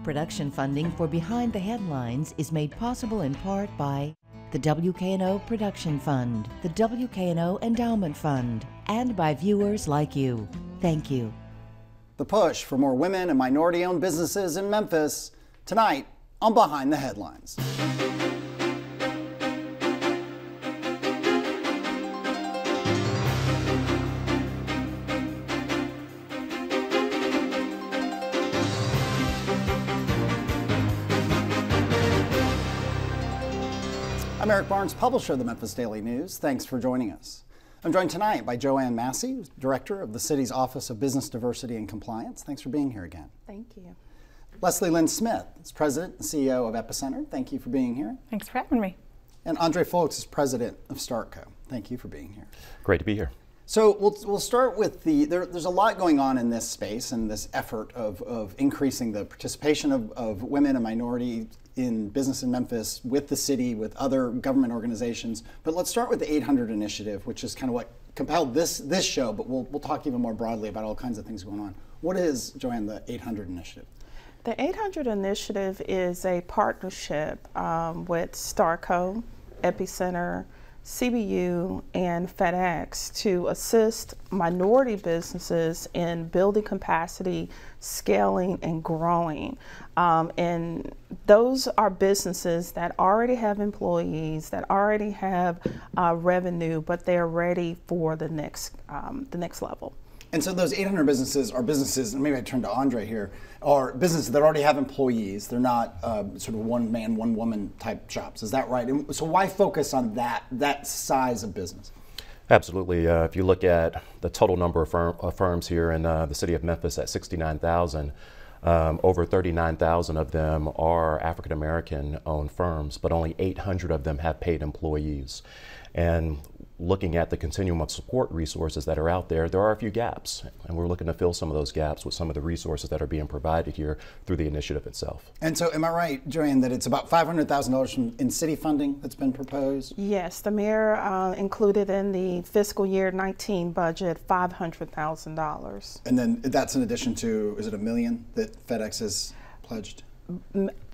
Production funding for Behind the Headlines is made possible in part by the WKNO Production Fund, the WKNO Endowment Fund, and by viewers like you. Thank you. The push for more women and minority-owned businesses in Memphis, tonight on Behind the Headlines. I'm Eric Barnes, publisher of the Memphis Daily News. Thanks for joining us. I'm joined tonight by Joanne Massey, Director of the City's Office of Business Diversity and Compliance. Thanks for being here again. Thank you. Leslie Lynn Smith is President and CEO of Epicenter. Thank you for being here. Thanks for having me. And Andre Folks is President of Startco. Thank you for being here. Great to be here. So we'll start with there's a lot going on in this space and this effort of increasing the participation of women and minority in business in Memphis with the city, with other government organizations. But let's start with the 800 initiative, which is kind of what compelled this show, but we'll talk even more broadly about all kinds of things going on. What is, Joanne, the 800 initiative? The 800 initiative is a partnership with Startco, Epicenter, CBU, and FedEx to assist minority businesses in building capacity, scaling, and growing. And those are businesses that already have employees, that already have revenue, but they're ready for the next level. And so those 800 businesses are businesses, and maybe I turn to Andre here, are businesses that already have employees. They're not sort of one man, one woman type shops. Is that right? And so why focus on that size of business? Absolutely. If you look at the total number of firms here in the city of Memphis at 69,000, over 39,000 of them are African American owned firms, but only 800 of them have paid employees. And looking at the continuum of support resources that are out there, there are a few gaps, and we're looking to fill some of those gaps with some of the resources that are being provided here through the initiative itself. And so am I right, Joanne, that it's about $500,000 in city funding that's been proposed? Yes, the mayor included in the fiscal year 19 budget $500,000. And then that's in addition to, is it $1 million that FedEx has pledged?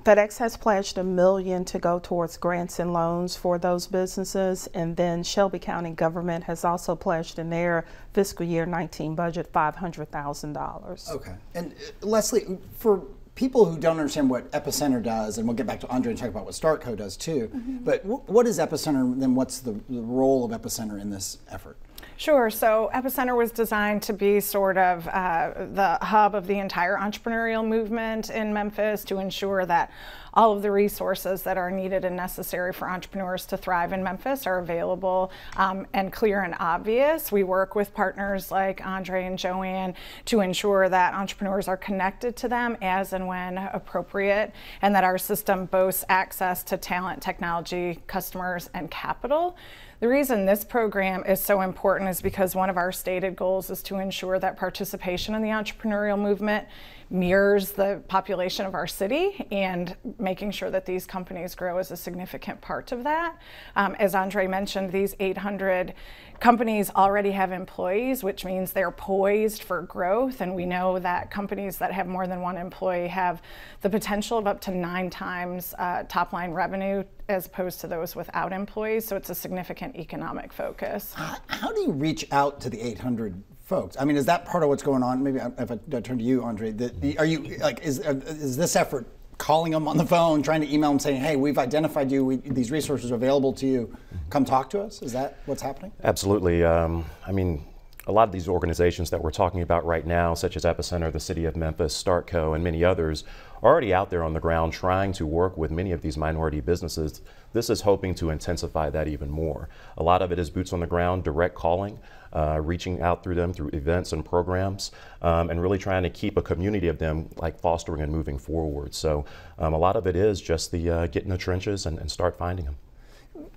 FedEx has pledged $1 million to go towards grants and loans for those businesses, and then Shelby County government has also pledged in their fiscal year 19 budget $500,000. Okay. And Leslie, for people who don't understand what Epicenter does, and we'll get back to Andre and talk about what Startco does too, but what is Epicenter, then what's the role of Epicenter in this effort? Sure. So Epicenter was designed to be sort of the hub of the entire entrepreneurial movement in Memphis to ensure that all of the resources that are needed and necessary for entrepreneurs to thrive in Memphis are available and clear and obvious. We work with partners like Andre and Joanne to ensure that entrepreneurs are connected to them as and when appropriate, and that our system boasts access to talent, technology, customers, and capital. The reason this program is so important is because one of our stated goals is to ensure that participation in the entrepreneurial movement mirrors the population of our city, and making sure that these companies grow is a significant part of that. As Andre mentioned, these 800 companies already have employees, which means they're poised for growth, and we know that companies that have more than one employee have the potential of up to 9 times top line revenue as opposed to those without employees, so it's a significant economic focus. How do you reach out to the 800 folks? I mean, is that part of what's going on? Maybe if I turn to you, Andre, are you like, is this effort calling them on the phone, trying to email them saying, hey, we've identified you, these resources are available to you, come talk to us? Is that what's happening? Absolutely. I mean, a lot of these organizations that we're talking about right now, such as Epicenter, the City of Memphis, Startco, and many others, are already out there on the ground trying to work with many of these minority businesses. This is hoping to intensify that even more. A lot of it is boots on the ground, direct calling, reaching out through them through events and programs, and really trying to keep a community of them like fostering and moving forward. So a lot of it is just the get in the trenches and start finding them.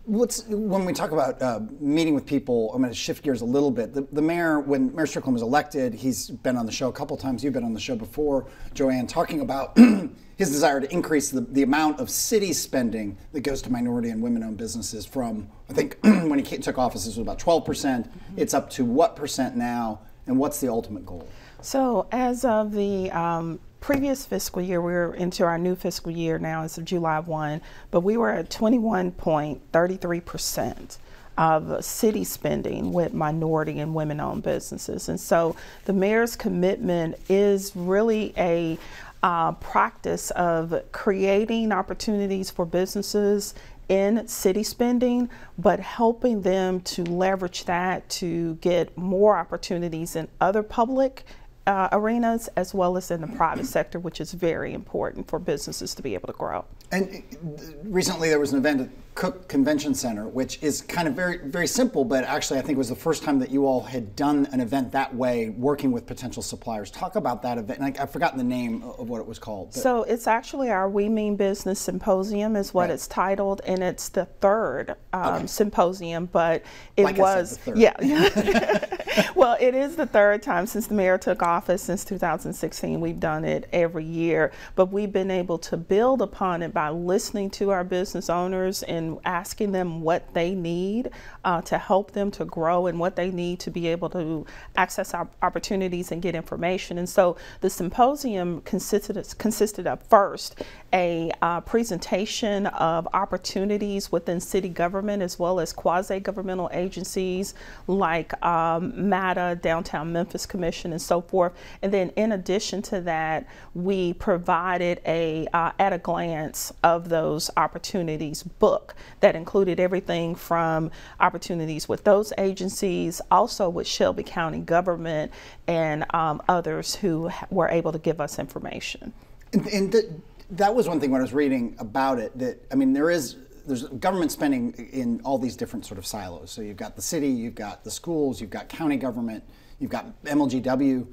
When we talk about meeting with people, I'm going to shift gears a little bit. The mayor, when Mayor Strickland was elected, he's been on the show a couple times. You've been on the show before, Joanne, talking about his desire to increase the amount of city spending that goes to minority and women-owned businesses from, I think, when he took office, this was about 12%. It's up to what percent now, and what's the ultimate goal? So as of the previous fiscal year, we're into our new fiscal year now, it's July 1, but we were at 21.33% of city spending with minority and women-owned businesses. And so the mayor's commitment is really a practice of creating opportunities for businesses in city spending, but helping them to leverage that to get more opportunities in other public arenas as well as in the private sector, which is very important for businesses to be able to grow. And recently there was an event at Cook Convention Center, which is kind of very, very simple, but actually I think it was the first time that you all had done an event that way, working with potential suppliers. Talk about that event. And I've forgotten the name of what it was called. So it's actually our We Mean Business Symposium is what it's titled, and it's the third symposium, but it like was, I said, the yeah. Well, it is the third time since the mayor took office, since 2016. We've done it every year, but we've been able to build upon it by listening to our business owners and asking them what they need to help them to grow and what they need to be able to access opportunities and get information. And so the symposium consisted of first a presentation of opportunities within city government as well as quasi-governmental agencies like MATA, Downtown Memphis Commission, and so forth. And then in addition to that, we provided a at a glance of those opportunities book that included everything from opportunities with those agencies, also with Shelby County government and others who were able to give us information. And that was one thing when I was reading about it, that, I mean, there's government spending in all these different sort of silos. So you've got the city, you've got the schools, you've got county government, you've got MLGW.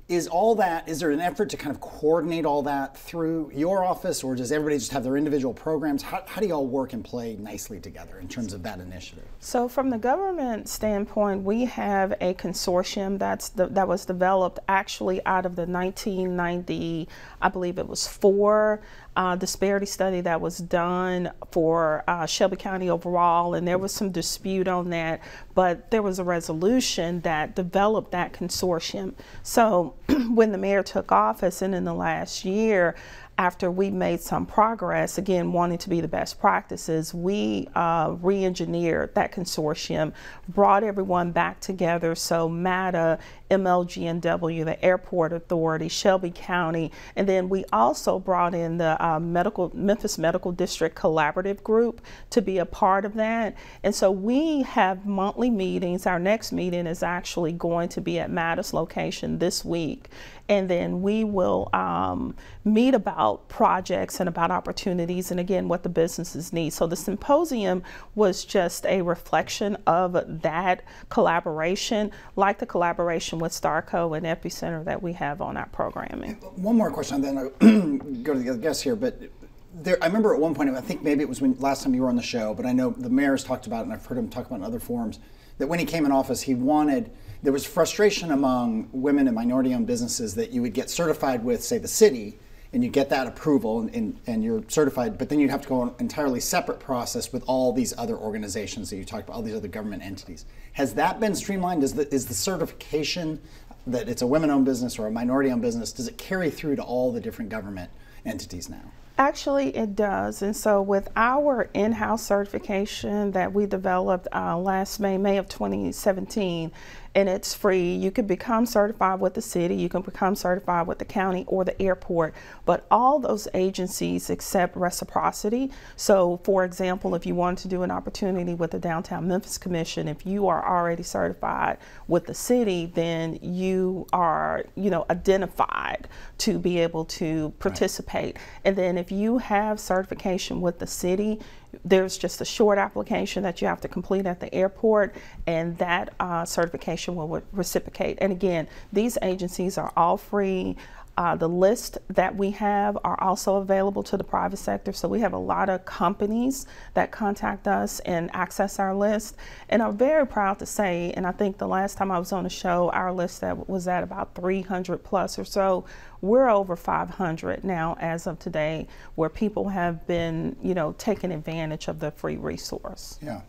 Is there an effort to kind of coordinate all that through your office, or does everybody just have their individual programs? How do you all work and play nicely together in terms of that initiative? So from the government standpoint, we have a consortium that was developed actually out of the 1990, I believe it was 4 disparity study that was done for Shelby County overall, and there was some dispute on that, but there was a resolution that developed that consortium. So when the mayor took office, and in the last year, after we made some progress, again, wanting to be the best practices, we re-engineered that consortium, brought everyone back together. So MATA, MLGNW, the Airport Authority, Shelby County, and then we also brought in the Memphis Medical District Collaborative Group to be a part of that. And so we have monthly meetings. Our next meeting is actually going to be at MATA's location this week. And then we will meet about projects and about opportunities and, again, what the businesses need. So the symposium was just a reflection of that collaboration, like the collaboration with Starco and Epicenter that we have on our programming. One more question, then I'll go to the other guests here. But I remember at one point, I think maybe it was when last time you were on the show, but I know the mayor's talked about it, and I've heard him talk about it in other forums, that when he came in office, there was frustration among women and minority-owned businesses that you would get certified with, say, the city, and you get that approval and you're certified, but then you'd have to go on an entirely separate process with all these other organizations that you talked about, all these other government entities. Has that been streamlined? Is the certification that it's a women-owned business or a minority-owned business, does it carry through to all the different government entities now? Actually, it does. And so with our in-house certification that we developed last May of 2017, and it's free. You can become certified with the city, you can become certified with the county or the airport, but all those agencies accept reciprocity. So for example, if you wanted to do an opportunity with the Downtown Memphis Commission, if you are already certified with the city, then you are, identified to be able to participate. Right. And then if you have certification with the city, there's just a short application that you have to complete at the airport, and that certification will reciprocate. And again, these agencies are all free. The list that we have are also available to the private sector. So we have a lot of companies that contact us and access our list. And I'm very proud to say, and I think the last time I was on the show, our list that was at about 300 plus or so. We're over 500 now as of today, where people have been, taking advantage of the free resource. Yeah.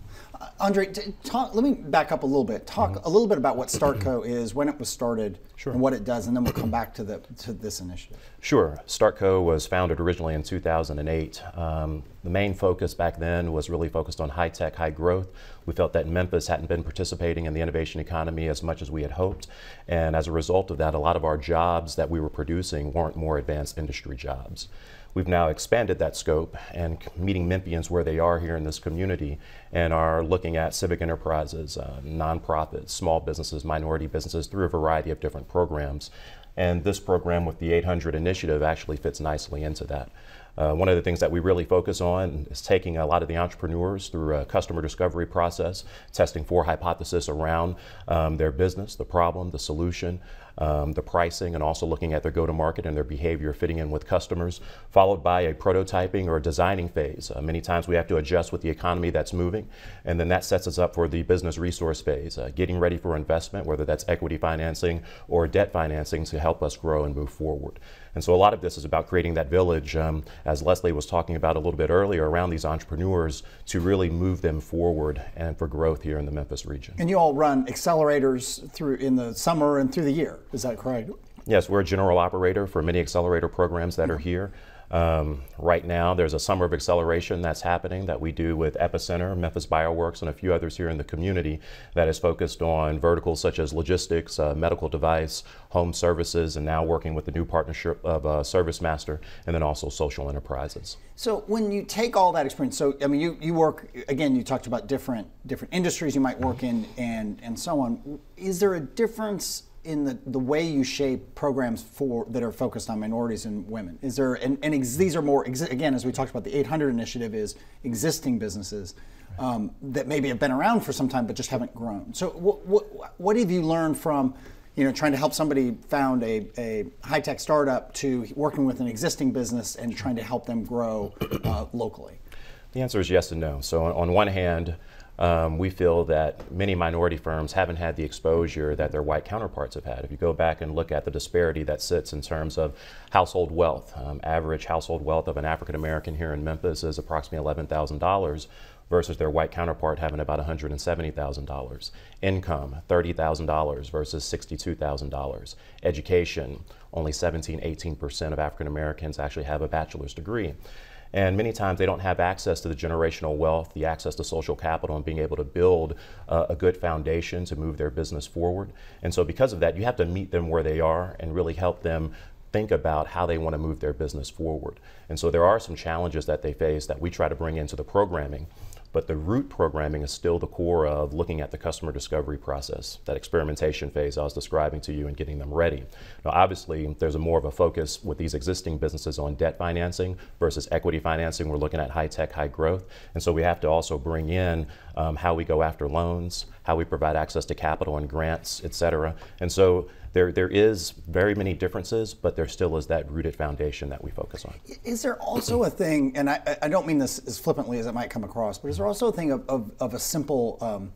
Andre, let me back up a little bit. Talk a little bit about what Starco is, when it was started, and what it does, and then we'll come back to this initiative. Sure. StartCo was founded originally in 2008. The main focus back then was really focused on high tech, high growth. We felt that Memphis hadn't been participating in the innovation economy as much as we had hoped. And as a result of that, a lot of our jobs that we were producing weren't more advanced industry jobs. We've now expanded that scope and meeting Memphians where they are here in this community, and are looking at civic enterprises, nonprofits, small businesses, minority businesses through a variety of different programs. And this program with the 800 initiative actually fits nicely into that. One of the things that we really focus on is taking a lot of the entrepreneurs through a customer discovery process, testing for hypotheses around their business, the problem, the solution, the pricing, and also looking at their go-to-market and their behavior fitting in with customers, followed by a prototyping or designing phase. Many times we have to adjust with the economy that's moving, and then that sets us up for the business resource phase, getting ready for investment, whether that's equity financing or debt financing, to help us grow and move forward. And so a lot of this is about creating that village, as Leslie was talking about a little bit earlier, around these entrepreneurs to really move them forward and for growth here in the Memphis region. And you all run accelerators through in the summer and through the year, is that correct? Yes, we're a general operator for many accelerator programs that are here. Right now, there's a summer of acceleration that's happening that we do with Epicenter, Memphis Bioworks, and a few others here in the community that is focused on verticals such as logistics, medical device, home services, and now working with the new partnership of ServiceMaster, and then also social enterprises. So when you take all that experience, so I mean, you work, again, you talked about different industries you might work in and so on. Is there a difference in the way you shape programs that are focused on minorities and women? Is there, these are more, again, as we talked about, the 800 initiative is existing businesses that maybe have been around for some time but just haven't grown. So what have you learned from, trying to help somebody found a high-tech startup to working with an existing business and trying to help them grow locally? The answer is yes and no. So on one hand, we feel that many minority firms haven't had the exposure that their white counterparts have had. If you go back and look at the disparity that sits in terms of household wealth, average household wealth of an African American here in Memphis is approximately $11,000 versus their white counterpart having about $170,000. Income, $30,000 versus $62,000. Education, only 18% of African Americans actually have a bachelor's degree. And many times they don't have access to the generational wealth, the access to social capital, and being able to build a good foundation to move their business forward. And so because of that, you have to meet them where they are and really help them think about how they want to move their business forward. And so there are some challenges that they face that we try to bring into the programming. But the root programming is still the core of looking at the customer discovery process, that experimentation phase I was describing to you, and getting them ready. Now, obviously, there's more of a focus with these existing businesses on debt financing versus equity financing. We're looking at high tech, high growth. And so we have to also bring in how we go after loans, how we provide access to capital and grants, et cetera. And so there is very many differences, but there still is that rooted foundation that we focus on. Is there also a thing, and I don't mean this as flippantly as it might come across, but is there also a thing of a simple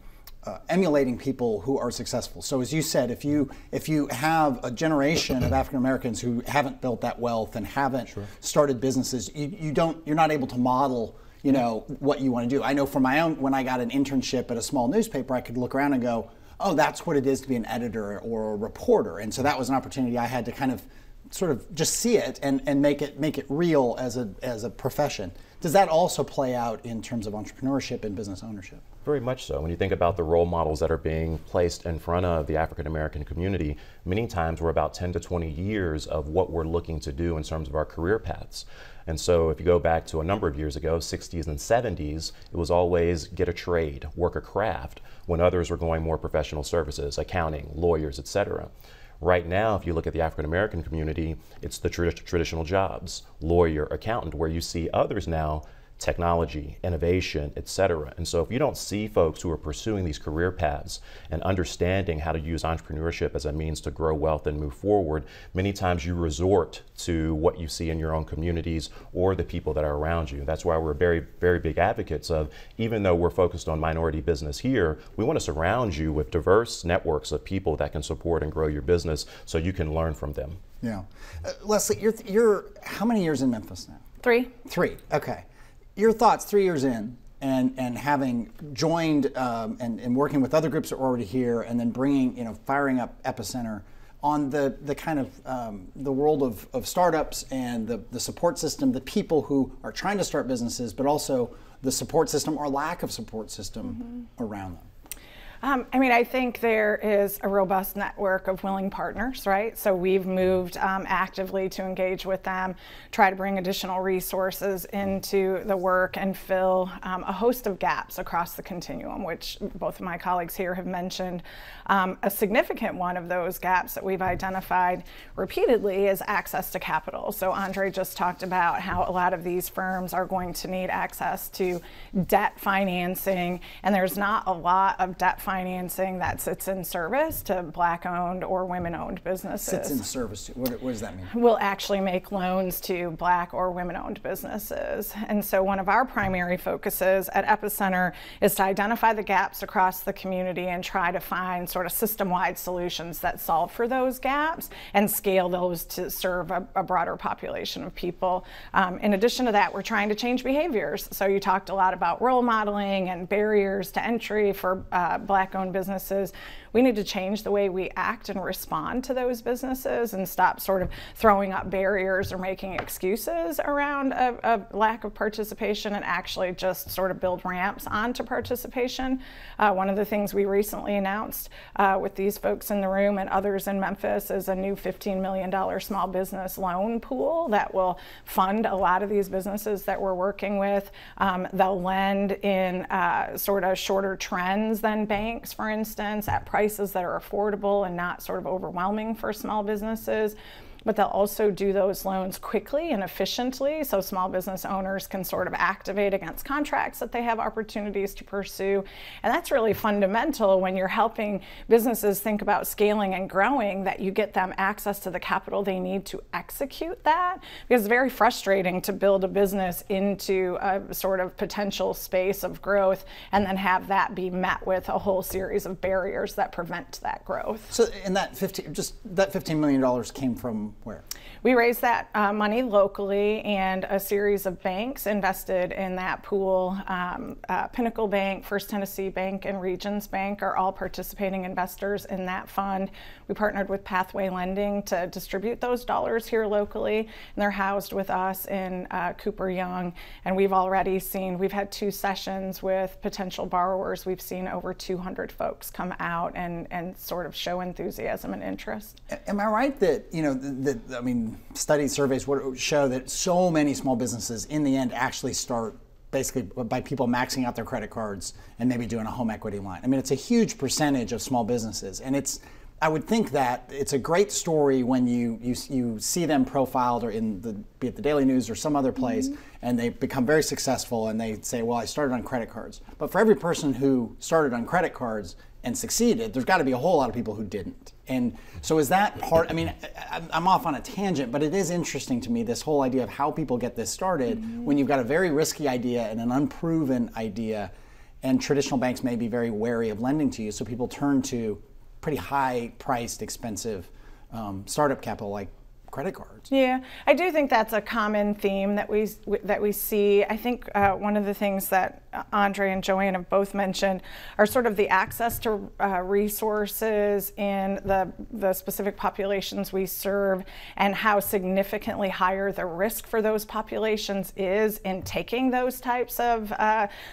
emulating people who are successful? So as you said, if you have a generation of African Americans who haven't built that wealth and haven't started businesses, you're not able to model what you want to do. I know for my own, when I got an internship at a small newspaper, I could look around and go, oh, that's what it is to be an editor or a reporter. And so that was an opportunity I had to kind of sort of just see it and make it real as a profession. Does that also play out in terms of entrepreneurship and business ownership? Very much so. When you think about the role models that are being placed in front of the African American community, many times we're about 10 to 20 years of what we're looking to do in terms of our career paths. And so if you go back to a number of years ago, 60s and 70s, it was always get a trade, work a craft, when others were going more professional services, accounting, lawyers, et cetera. Right now, if you look at the African American community, it's the traditional jobs, lawyer, accountant, where you see others now, technology, innovation, et cetera. And so if you don't see folks who are pursuing these career paths and understanding how to use entrepreneurship as a means to grow wealth and move forward, many times you resort to what you see in your own communities or the people that are around you. That's why we're very, very big advocates of, even though we're focused on minority business here, we want to surround you with diverse networks of people that can support and grow your business so you can learn from them. Yeah. Leslie, you're how many years in Memphis now? 3. 3, okay. Your thoughts 3 years in, and having joined and working with other groups that were already here, and then firing up Epicenter. on the kind of the world of startups and the support system, the people who are trying to start businesses, but also the support system or lack of support system around them? I mean, I think there is a robust network of willing partners, right? So we've moved actively to engage with them, try to bring additional resources into the work and fill a host of gaps across the continuum, which both of my colleagues here have mentioned. A significant one of those gaps that we've identified repeatedly is access to capital. So Andre just talked about how a lot of these firms are going to need access to debt financing, and there's not a lot of debt financing that sits in service to Black-owned or women-owned businesses. Sits in service to, what does that mean? We'll actually make loans to Black or women-owned businesses. And so one of our primary focuses at Epicenter is to identify the gaps across the community and try to find sort of system-wide solutions that solve for those gaps and scale those to serve a broader population of people. In addition to that, we're trying to change behaviors. So you talked a lot about role modeling and barriers to entry for Black-owned businesses. We need to change the way we act and respond to those businesses and stop sort of throwing up barriers or making excuses around a lack of participation and actually just sort of build ramps onto participation. One of the things we recently announced with these folks in the room and others in Memphis is a new $15 million small business loan pool that will fund a lot of these businesses that we're working with. They'll lend in sort of shorter trends than banks, for instance, at prices that are affordable and not sort of overwhelming for small businesses. But they'll also do those loans quickly and efficiently so small business owners can sort of activate against contracts that they have opportunities to pursue. And that's really fundamental when you're helping businesses think about scaling and growing, that you get them access to the capital they need to execute that. Because it's very frustrating to build a business into a sort of potential space of growth and then have that be met with a whole series of barriers that prevent that growth. So, and that $15 million came from where? We raised that money locally, and a series of banks invested in that pool. Pinnacle Bank, First Tennessee Bank, and Regions Bank are all participating investors in that fund. We partnered with Pathway Lending to distribute those dollars here locally, and they're housed with us in Cooper Young. And we've already seen, we've had 2 sessions with potential borrowers. We've seen over 200 folks come out and sort of show enthusiasm and interest. Am I right that, you know, I mean, studies, surveys show that so many small businesses in the end actually start basically by people maxing out their credit cards and maybe doing a home equity line? I mean, it's a huge percentage of small businesses, and I would think that it's a great story when you see them profiled or be it the Daily News or some other place, and they become very successful and they say, well, I started on credit cards. But for every person who started on credit cards and succeeded, there's got to be a whole lot of people who didn't. And so is that part, I mean, I'm off on a tangent, but it is interesting to me, this whole idea of how people get this started when you've got a very risky idea and an unproven idea, and traditional banks may be very wary of lending to you, so people turn to pretty high-priced, expensive startup capital like credit cards. Yeah, I do think that's a common theme that we see. I think one of the things that Andre and Joanne have both mentioned are sort of the access to resources in the specific populations we serve, and how significantly higher the risk for those populations is in taking those types of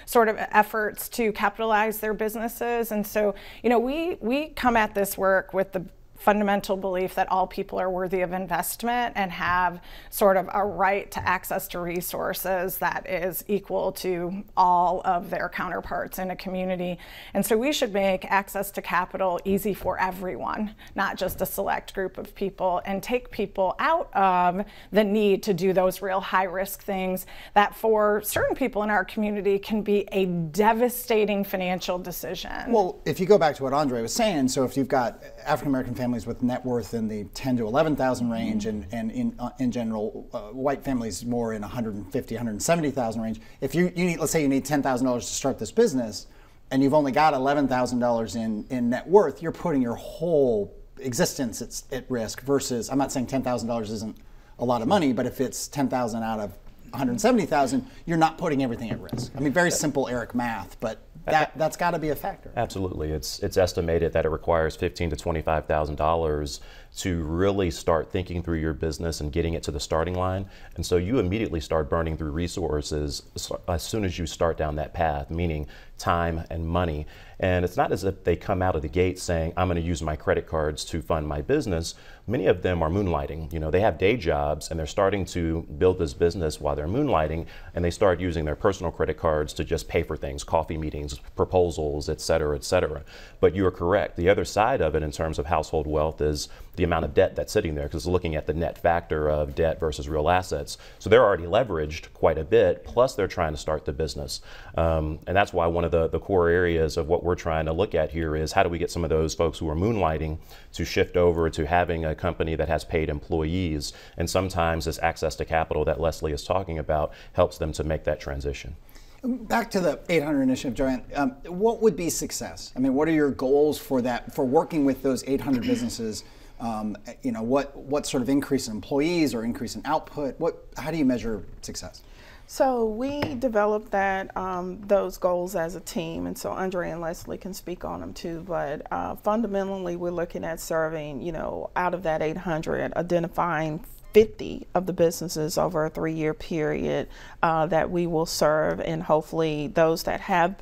sort of efforts to capitalize their businesses. And so, you know, we come at this work with the fundamental belief that all people are worthy of investment and have sort of a right to access to resources that is equal to all of their counterparts in a community. And so we should make access to capital easy for everyone, not just a select group of people, and take people out of the need to do those real high-risk things that for certain people in our community can be a devastating financial decision. Well, if you go back to what Andre was saying, so if you've got African-American families with net worth in the 10 to 11,000 range, and in general, white families more in 150, 170,000 range. If you need, let's say you need $10,000 to start this business, and you've only got $11,000 in net worth, you're putting your whole existence at risk. Versus, I'm not saying $10,000 isn't a lot of money, but if it's 10,000 out of 170,000, you're not putting everything at risk. I mean, very simple Eric math, but that's got to be a factor. Absolutely. It's estimated that it requires $15,000 to $25,000 to really start thinking through your business and getting it to the starting line. And so you immediately start burning through resources as soon as you start down that path, meaning time and money. And it's not as if they come out of the gate saying, I'm going to use my credit cards to fund my business. Many of them are moonlighting. You know, they have day jobs and they're starting to build this business while they're moonlighting, and they start using their personal credit cards to just pay for things, coffee meetings, proposals, et cetera, et cetera. But you are correct. The other side of it in terms of household wealth is the amount of debt that's sitting there, because looking at the net factor of debt versus real assets. So they're already leveraged quite a bit, plus they're trying to start the business. And that's why one of the core areas of what we're trying to look at here is how do we get some of those folks who are moonlighting to shift over to having a company that has paid employees. And sometimes this access to capital that Leslie is talking about helps them to make that transition. Back to the 800 initiative, Joanne, what would be success? I mean, what are your goals for that, for working with those 800 businesses? You know, what sort of increase in employees or increase in output? How do you measure success? So we developed those goals as a team, and so Andre and Leslie can speak on them too. But fundamentally, we're looking at serving, you know, out of that 800, identifying 50 of the businesses over a 3-year period that we will serve, and hopefully those that have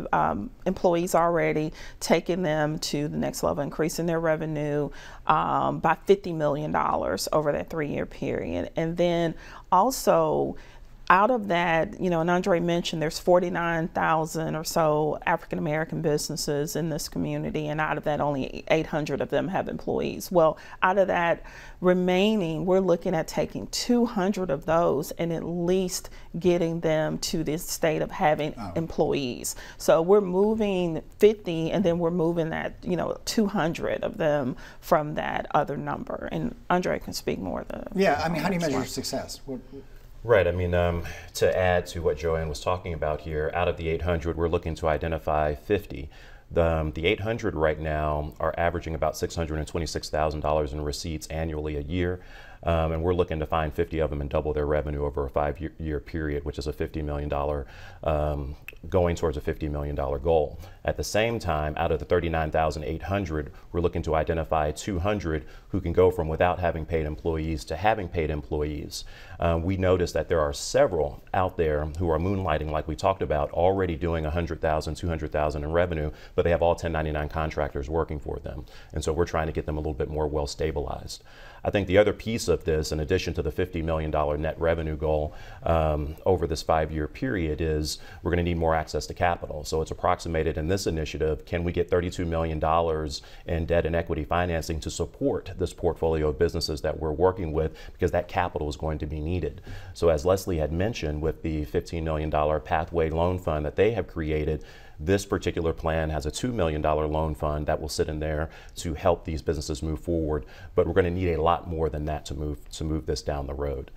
employees already, taking them to the next level, increasing their revenue by $50 million over that 3-year period. And then also, out of that, you know, and Andre mentioned there's 49,000 or so African American businesses in this community, and out of that only 800 of them have employees. Well, out of that remaining, we're looking at taking 200 of those and at least getting them to this state of having employees. So we're moving 50, and then we're moving that, you know, 200 of them from that other number. And Andre can speak more. I mean, how do you measure success? Right. I mean, to add to what Joanne was talking about here, out of the 800, we're looking to identify 50. The 800 right now are averaging about $626,000 in receipts annually a year. And we're looking to find 50 of them and double their revenue over a 5-year period, which is a $50 million, going towards a $50 million goal. At the same time, out of the 39,800, we're looking to identify 200 who can go from without having paid employees to having paid employees. We noticed that there are several out there who are moonlighting, like we talked about, already doing $100,000, $200,000 in revenue, but they have all 1099 contractors working for them. And so we're trying to get them a little bit more well stabilized. I think the other piece of this, in addition to the $50 million net revenue goal over this 5-year period, is we're going to need more access to capital. So it's approximated in this initiative, can we get $32 million in debt and equity financing to support this portfolio of businesses that we're working with, because that capital is going to be needed. So as Leslie had mentioned, with the $15 million Pathway Loan Fund that they have created, this particular plan has a $2 million loan fund that will sit in there to help these businesses move forward. But we're going to need a lot more than that to move this down the road.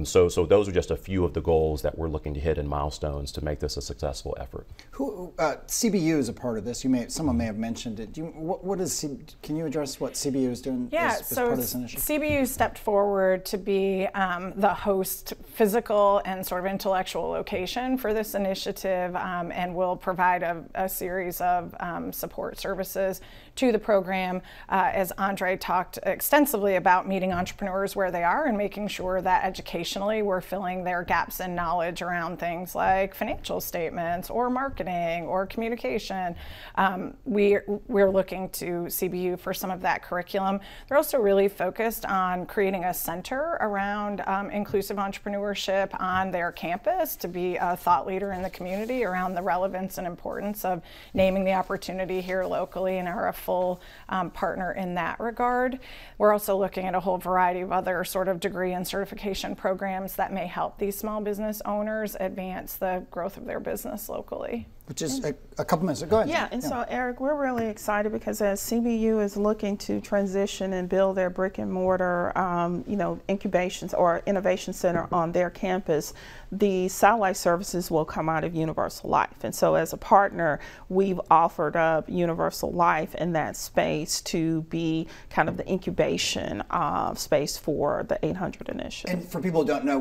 So those are just a few of the goals that we're looking to hit in milestones to make this a successful effort. CBU is a part of this. Someone may have mentioned it. Can you address what CBU is doing as part of this initiative? CBU stepped forward to be the host, physical and sort of intellectual location for this initiative, and will provide a series of support services to the program. As Andre talked extensively about meeting entrepreneurs where they are and making sure that educationally we're filling their gaps in knowledge around things like financial statements or marketing or communication. We're looking to CBU for some of that curriculum. They're also really focused on creating a center around inclusive entrepreneurship on their campus to be a thought leader in the community around the relevance and importance of naming the opportunity here locally, and are a full partner in that regard. We're also looking at a whole variety of other sort of degree and certification programs that may help these small business owners advance the growth of their business locally. Which is a couple minutes. Go ahead. Yeah, and so Eric, we're really excited because as CBU is looking to transition and build their brick and mortar, incubations or innovation center on their campus, the satellite services will come out of Universal Life. And so as a partner, we've offered up Universal Life in that space to be kind of the incubation space for the 800 initiative. And for people who don't know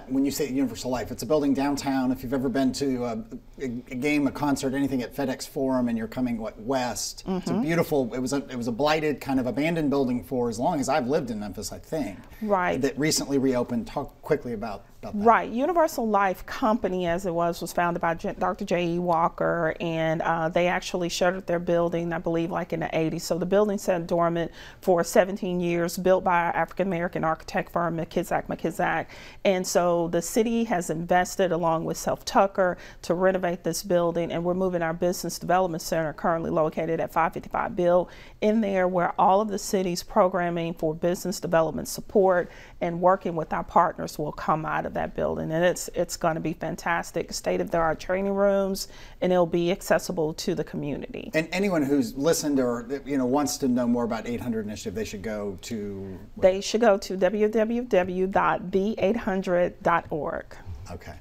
when you say Universal Life, it's a building downtown. If you've ever been to a game, concert, anything at FedEx Forum, and you're coming west. It's a beautiful. It was a blighted kind of abandoned building for as long as I've lived in Memphis, I think. Right. That recently reopened. Talk quickly about that. Right. Universal Life Company, as it was founded by Dr. J.E. Walker, and they actually shuttered their building, I believe, like in the 80s. So the building sat dormant for 17 years, built by an African-American architect firm, McKizzack. And so the city has invested, along with Self Tucker, to renovate this building, and we're moving our business development center, currently located at 555 Bill, in there, where all of the city's programming for business development support and working with our partners will come out of that building. And it's going to be fantastic. State-of-the-art training rooms, and it'll be accessible to the community. And anyone who's listened or wants to know more about 800 Initiative, they should go to? They should go to www.the800.org. Okay.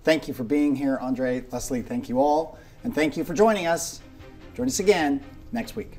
Thank you for being here, Andre, Leslie. Thank you all. And thank you for joining us. Join us again next week.